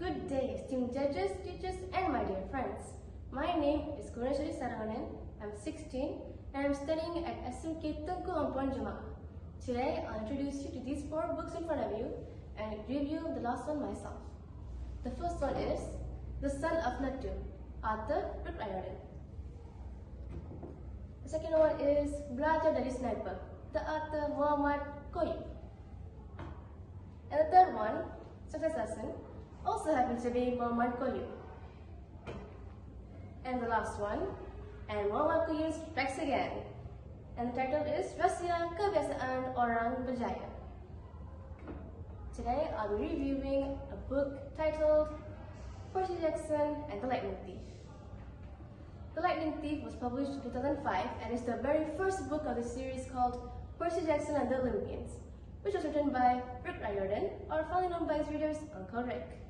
Good day, esteemed judges, teachers, and my dear friends. My name is Sarangan. I'm 16 and I'm studying at SMKTAJ. Today, I'll introduce you to these 4 books in front of you and review the last one myself. The first one is The Son of Natu, author Rick. The second one is Belajar dari Sniper, the author Muhammad Koyu. And the third one, Success Lesson, also happens to be Muhammad Koyu. And the last one, and Muhammad Koyu strikes again. And the title is Rahsia Kebiasaan Orang Berjaya. Today I'll be reviewing a book titled Percy Jackson and the Lightning Thief. The Lightning Thief was published in 2005 and is the very first book of the series called Percy Jackson and the Olympians, which was written by Rick, or finally known by his readers, Uncle Rick.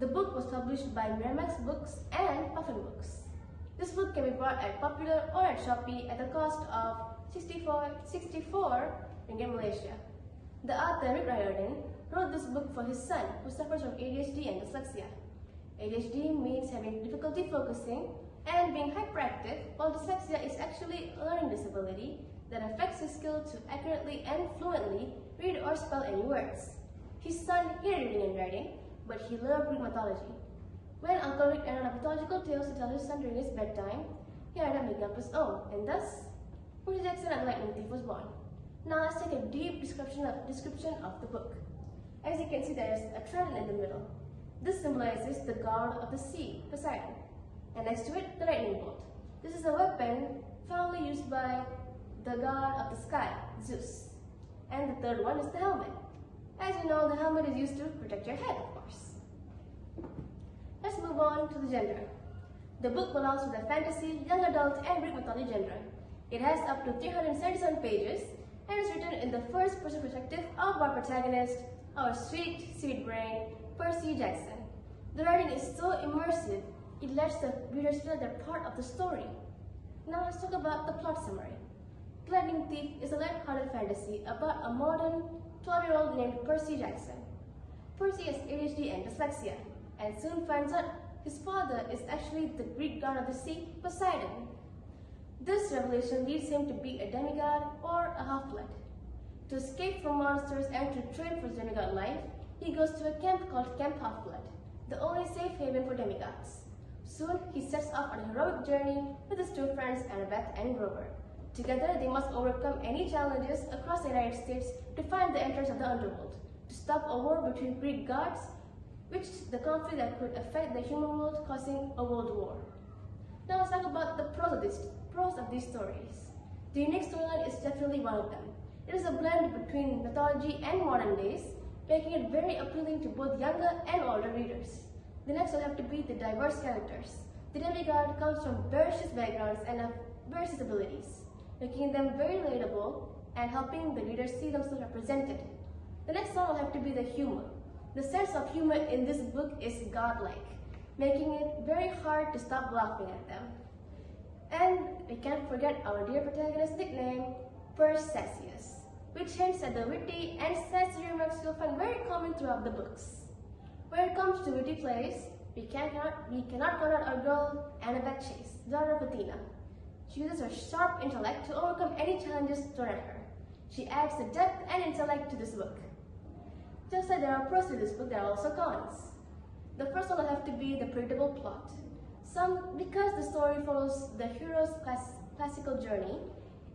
The book was published by Miramax Books and Puffin Books. This book can be bought at Popular or at Shopee at the cost of 64 Ringgit Malaysia. The author, Rick wrote this book for his son who suffers from ADHD and dyslexia. ADHD means having difficulty focusing and being hyperactive, while dyslexia is actually a learning disability that affects his skill to accurately and fluently read or spell any words. His son hated reading and writing, but he loved Greek mythology. When Uncle Rick ran out of mythological tales to tell his son during his bedtime, he ended up making up his own, and thus, Percy Jackson and the Lightning Thief was born. Now let's take a deep description of the book. As you can see, there is a trident in the middle. This symbolizes the god of the sea, Poseidon, and next to it, the lightning bolt. This is a weapon formerly used by the god of the sky, Zeus. And the third one is the helmet. As you know, the helmet is used to protect your head, of course. Let's move on to the genre. The book belongs to the fantasy, young adult, and Greek mythology genre. It has up to 377 pages and is written in the first-person perspective of our protagonist, our sweet brain, Percy Jackson. The writing is so immersive, it lets the readers feel they're part of the story. Now let's talk about the plot summary. The Lightning Thief is a light-hearted fantasy about a modern 12-year-old named Percy Jackson. Percy has ADHD and dyslexia, and soon finds out his father is actually the Greek god of the sea, Poseidon. This revelation leads him to be a demigod or a half-blood. To escape from monsters and to train for his demigod life, he goes to a camp called Camp Half-Blood, the only safe haven for demigods. Soon, he sets off on a heroic journey with his 2 friends, Annabeth and Grover. Together, they must overcome any challenges across the United States to find the entrance of the underworld, to stop a war between Greek gods, which is the conflict that could affect the human world, causing a world war. Now let's talk about the prose of these stories. The unique storyline is definitely one of them. It is a blend between mythology and modern days, making it very appealing to both younger and older readers. The next will have to be the diverse characters. The demigod comes from various backgrounds and have various abilities, making them very relatable and helping the readers see themselves represented. The next one will have to be the humor. The sense of humor in this book is godlike, making it very hard to stop laughing at them. And we can't forget our dear protagonist's nickname, Perseus, which hints at the witty and sensitive remarks you'll find very common throughout the books. When it comes to witty plays, we cannot count out our girl, Annabeth Chase, daughter of Athena. She uses her sharp intellect to overcome any challenges thrown at her. She adds the depth and intellect to this book. Just like there are pros to this book, there are also cons. The first one will have to be the predictable plot. Because the story follows the hero's classical journey,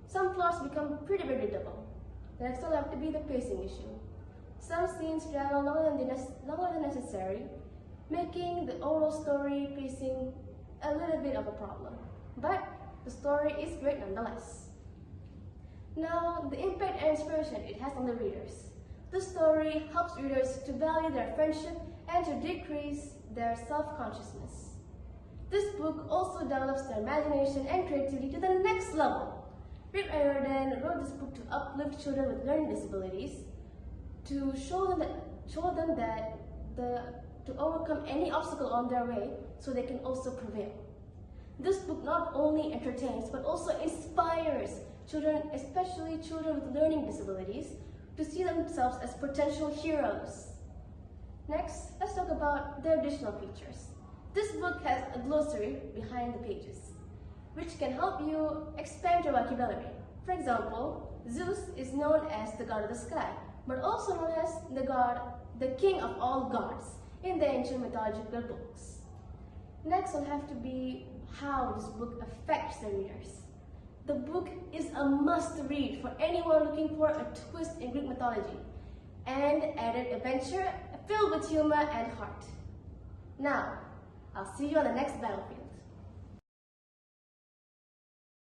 some plots become pretty predictable. The next one will have to be the pacing issue. Some scenes drag on longer than necessary, making the overall story pacing a little bit of a problem. But the story is great nonetheless. Now, the impact and inspiration it has on the readers. The story helps readers to value their friendship and to decrease their self-consciousness. This book also develops their imagination and creativity to the next level. Rick wrote this book to uplift children with learning disabilities, to show them that to overcome any obstacle on their way so they can also prevail. This book not only entertains but also inspires children, especially children with learning disabilities, to see themselves as potential heroes. Next, let's talk about the additional features. This book has a glossary behind the pages, which can help you expand your vocabulary. For example, Zeus is known as the god of the sky, but also known as the king of all gods in the ancient mythological books. Next will have to be how this book affects the readers. The book is a must-read for anyone looking for a twist in Greek mythology and added adventure filled with humor and heart. Now, I'll see you on the next battlefield.